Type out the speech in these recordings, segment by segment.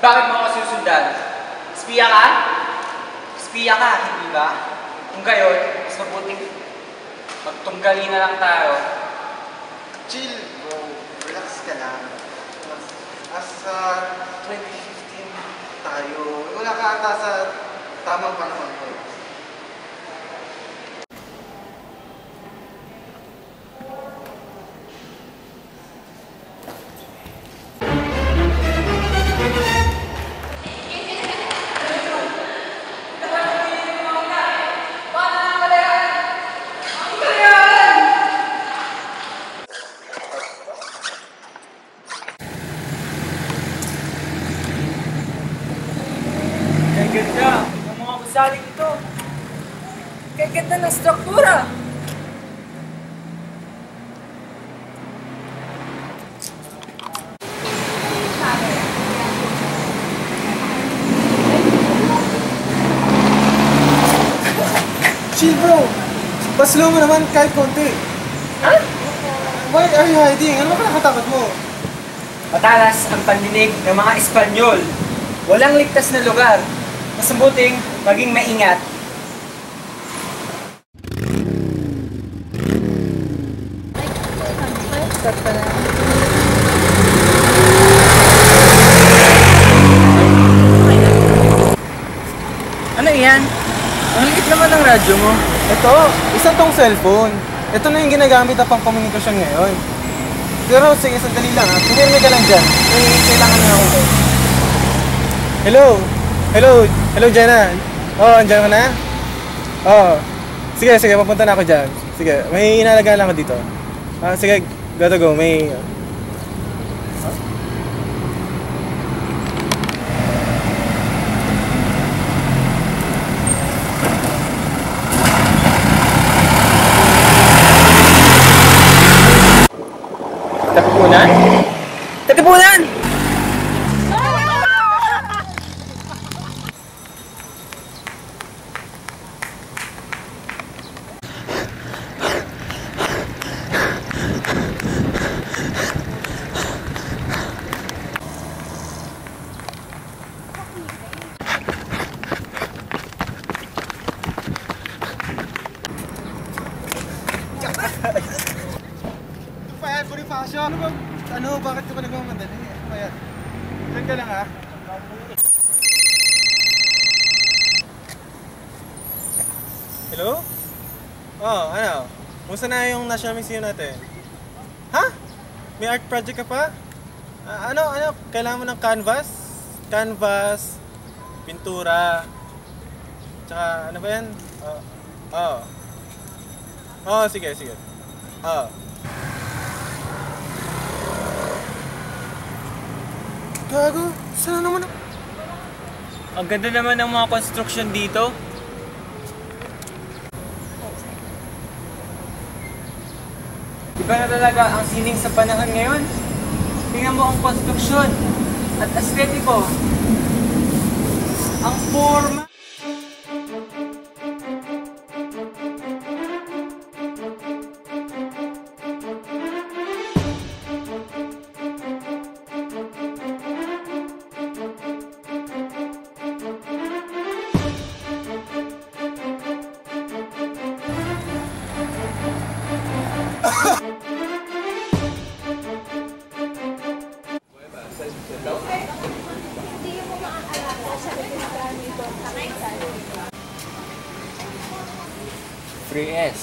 Bakit mo ako susundan? Espiya ka? Espiya ka, hindi ba? Kung gayon, mas mabuting magtunggali na lang tayo. Chill, bro. Relax ka lang. As 2015 tayo, wala ka ata sa tamang panahon ko. Ganda ng mga gusaling ito. Kaya ganda ng struktura. Chill, bro. Paslow mo naman kahit konti. Ha? Why are you hiding? Ano ba nakatakot mo? Matalas ang pandinig ng mga Espanyol. Walang ligtas na lugar. Mas mabuting maging maingat. Ano yan? Ang liit naman ng radyo mo. Ito, isa tong cellphone. Ito na yung ginagamit na pang komunikasyon ngayon. Pero sige, sandali lang ha. Pumirme ka lang dyan. Kailangan na ako. Hello? Hello? Hello, Jenna? Oh, andyan ka na? Oh. Sige, papunta na ako dyan. Sige, may inalagaan lang ako dito. Sige, gotta go. May... Tapunan? Katipunan! Bonifacio, ano ba? Ano? Bakit ka ba nagmamadali? Ano ba yan? Diyan ka lang ha? Hello? Oh, ano? Kumusta na yung National Museum natin? Ha? May art project ka pa? Ano? Kailangan mo ng canvas? Canvas, pintura, tsaka ano ba yan? Sige. Gago, saan naman ako? Ang ganda naman ng mga construction dito. Iba na talaga ang sining sa panahon ngayon. Tingnan mo ang konstruksyon at estetiko. Ang forma. Free S.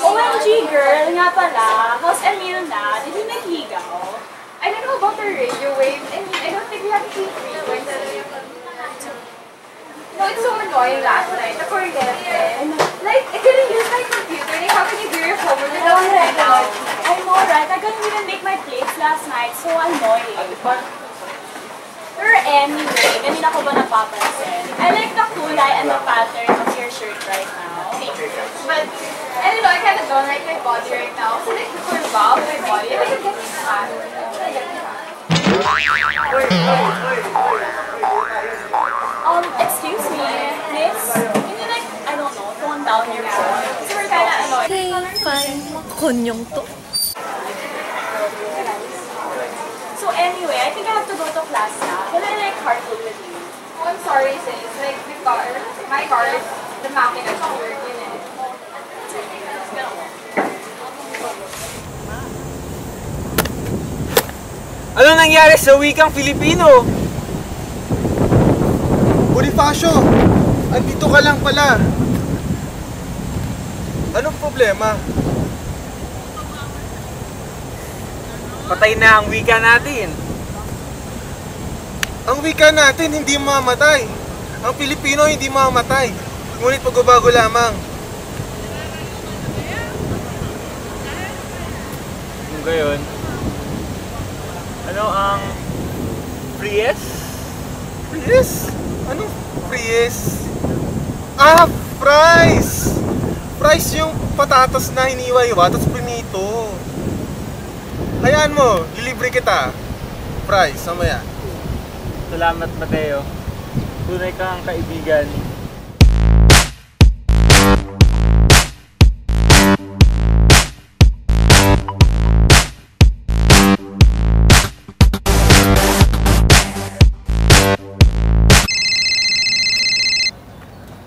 OMG girl, nga pala, how's Emil na? Did you nagligaw? I don't know about the radio wave, and I don't think we have to frequency. No, it's so annoying last night, the kuryente. Like, I couldn't use my computer, like how can you do your homework without right now? I know, right? I couldn't even make my plates last night, so annoying. Pero anyway, ganun ako ba napapansin? I like the kulay and the pattern of your shirt right now. But, I don't know, I kind of don't like my body right now. So like, the curve of my body, I think it gets fat. Excuse me, miss, can you like, I don't know, tone down konyong to. So anyway, I think I have to go to class now. Can I like carpool with you? Oh, I'm sorry, sis. Like the car, my car, the makina is not working in it. Ano nangyari sa wikang Filipino? Bonifacio, andito ka lang pala. Anong problema? Patay na ang wika natin. Ang wika natin hindi mamamatay. Ang Pilipino hindi mamamatay. Ngunit pagbabago lamang. Kung gayon, ano ang Prius? Prius? Anong Prius? Ah, fries! Fries yung patatas na hiniwa-iwa, tapos pinito. Hayaan mo, lilibre kita. Fries, mamaya. Salamat, Mateo. Tunay kang kaibigan.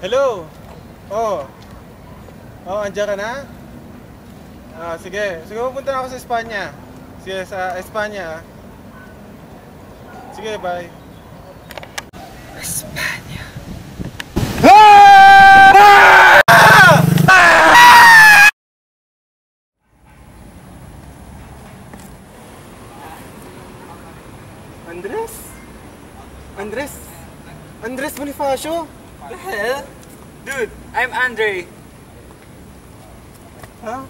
Hello? Oh. Oh, andiyan ka na? Ah, sige. Sige, pupunta na ako sa Espanya. Sige, sa Espanya. Sige, bye. Espanya. Andres? Andres? Andres Bonifacio? What the hell? Dude, I'm Andre. Huh?